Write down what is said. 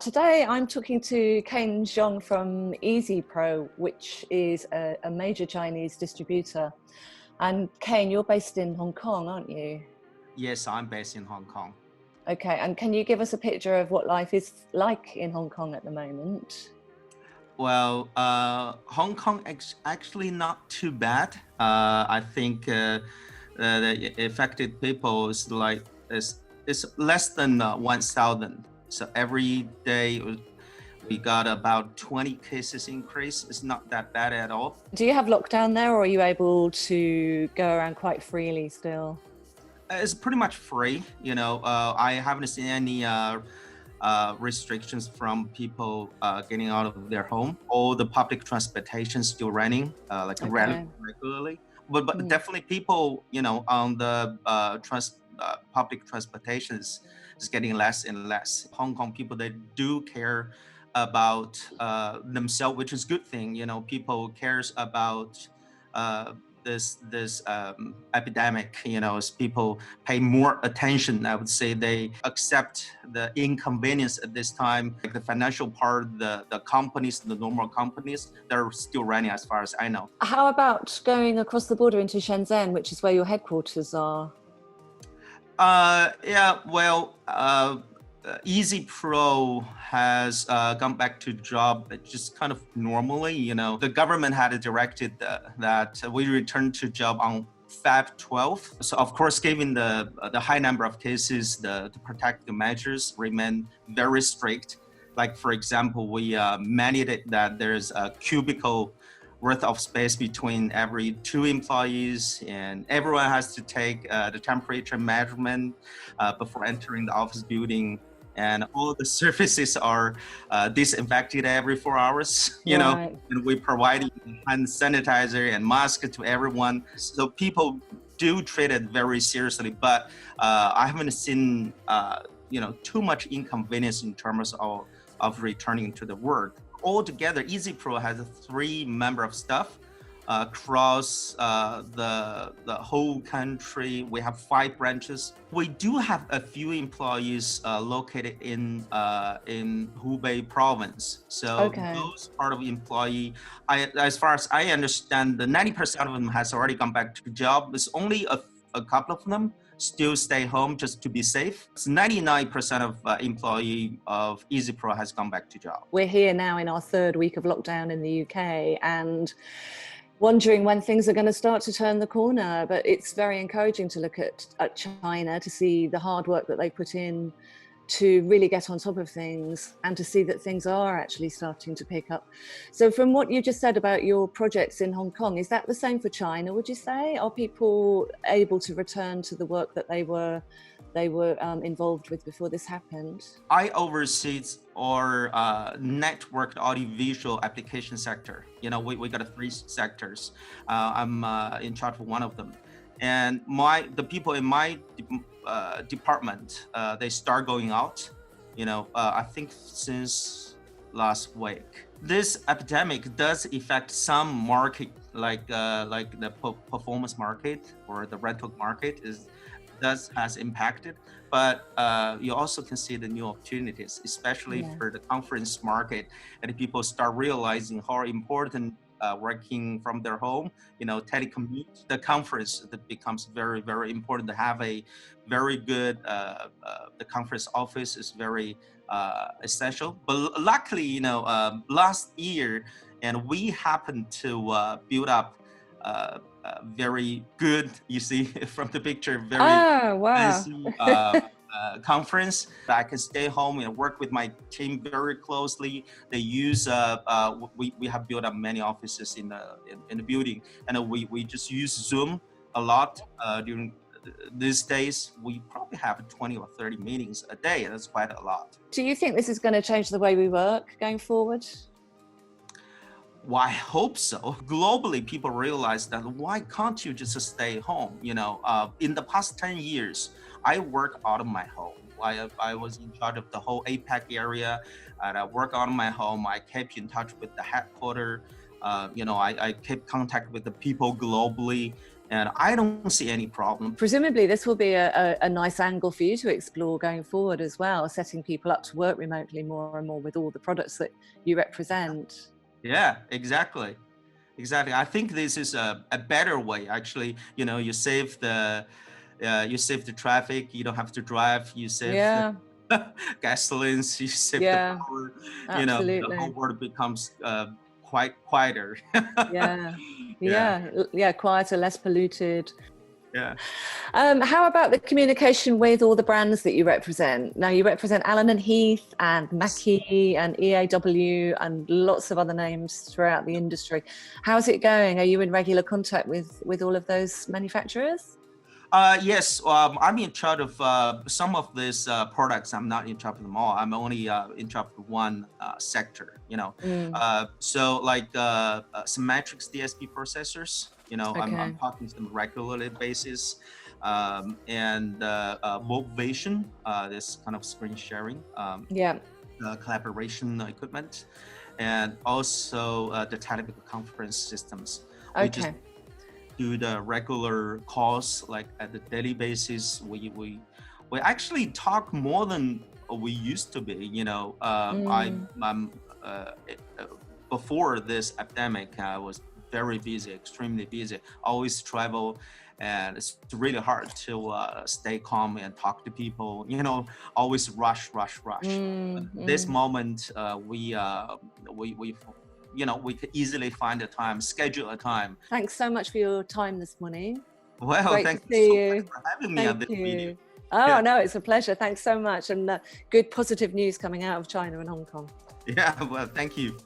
Today I'm talking to Kane Zhang from EZPro, which is a major Chinese distributor. And Kane, you're based in Hong Kong, aren't you? Yes, I'm based in Hong Kong. Okay, and can you give us a picture of what life is like in Hong Kong at the moment? Well, Hong Kong actually not too bad. I think the affected people is less than 1,000. So every day we got about 20 cases increase. It's not that bad at all. Do you have lockdown there, or are you able to go around quite freely still? It's pretty much free. I haven't seen any restrictions from people getting out of their home. All the public transportation still running Okay. regularly. But Hmm. definitely people, on the public transportation is getting less and less. Hong Kong people, they do care about themselves, which is a good thing. People cares about this epidemic. As people pay more attention, I would say they accept the inconvenience at this time. Like the financial part, the companies, the normal companies, they're still running as far as I know. How about going across the border into Shenzhen, which is where your headquarters are? Yeah, well, EZPro has gone back to job just kind of normally. The government had directed that we return to job on Feb 12th. So of course, given the high number of cases, the protective measures remain very strict. Like for example, we mandated that there's a cubicle worth of space between every 2 employees, and everyone has to take the temperature measurement before entering the office building. And all the surfaces are disinfected every 4 hours, Right. and we provide hand sanitizer and mask to everyone. So people do treat it very seriously, but I haven't seen, too much inconvenience in terms of returning to the work. Altogether, EZPro has 3 member of staff across the whole country. We have 5 branches. We do have a few employees located in Hubei province. So Okay. those part of employee, as far as I understand, the 90% of them has already gone back to job. There's only a couple of them still stay home just to be safe. So 99% of employee of EZPro has gone back to job. We're here now in our 3rd week of lockdown in the UK and wondering when things are going to start to turn the corner. But it's very encouraging to look at China, to see the hard work that they put in to really get on top of things and to see that things are actually starting to pick up. So from what you just said about your projects in Hong Kong, is that the same for China, would you say? Are people able to return to the work that they were involved with before this happened? I oversee our networked audiovisual application sector. We got 3 sectors. I'm in charge of one of them. And the people in my department, they start going out, I think since last week. This epidemic does affect some market, like the performance market or the rental market has impacted, but you also can see the new opportunities, especially for the conference market, and people start realizing how important working from their home, telecommute. The conference that becomes very, very important to have a very good. The conference office is very essential. But luckily, last year, and we happened to build up. Very good, you see from the picture, very fancy conference. I can stay home and work with my team very closely. They use we have built up many offices in the building, and we just use Zoom a lot during these days. We probably have 20 or 30 meetings a day. That's quite a lot. Do you think this is going to change the way we work going forward? Well, I hope so. Globally, people realize that why can't you just stay home? In the past 10 years, I work out of my home. I was in charge of the whole APAC area, and I work out of my home. I kept in touch with the headquarters. I kept contact with the people globally. And I don't see any problem. Presumably this will be a nice angle for you to explore going forward as well, setting people up to work remotely more and more with all the products that you represent. Yeah, exactly. Exactly. I think this is a better way, actually. You know, you save the traffic, you don't have to drive, you save Yeah, the gasolines, you save the yeah, power, you know, the whole absolutely. world becomes quite quieter. Yeah, Yeah, yeah, quieter, less polluted. yeah. How about the communication with all the brands that you represent? Now you represent Allen and Heath and Mackie and EAW and lots of other names throughout the industry. How's it going? Are you in regular contact with all of those manufacturers? Yes, I'm in charge of some of these products. I'm not in charge of them all. I'm only in charge of one sector, you know. Mm, So like some matrix DSP processors, you know, I'm okay. talking to them regularly basis. And Vision, this kind of screen sharing, Yeah. collaboration equipment, and also the technical conference systems. We just Okay. do the regular calls like at the daily basis. We actually talk more than we used to be. You know, I'm before this epidemic, I was very busy, extremely busy. Always travel, and it's really hard to stay calm and talk to people. You know, always rush. But this moment, we you know, we could easily find a time, schedule a time. Thanks so much for your time this morning. Well, Great to thank you see so much you. for having me on Thank this video. you. Oh, Yeah, no, it's a pleasure. Thanks so much. And good positive news coming out of China and Hong Kong. yeah, well, thank you.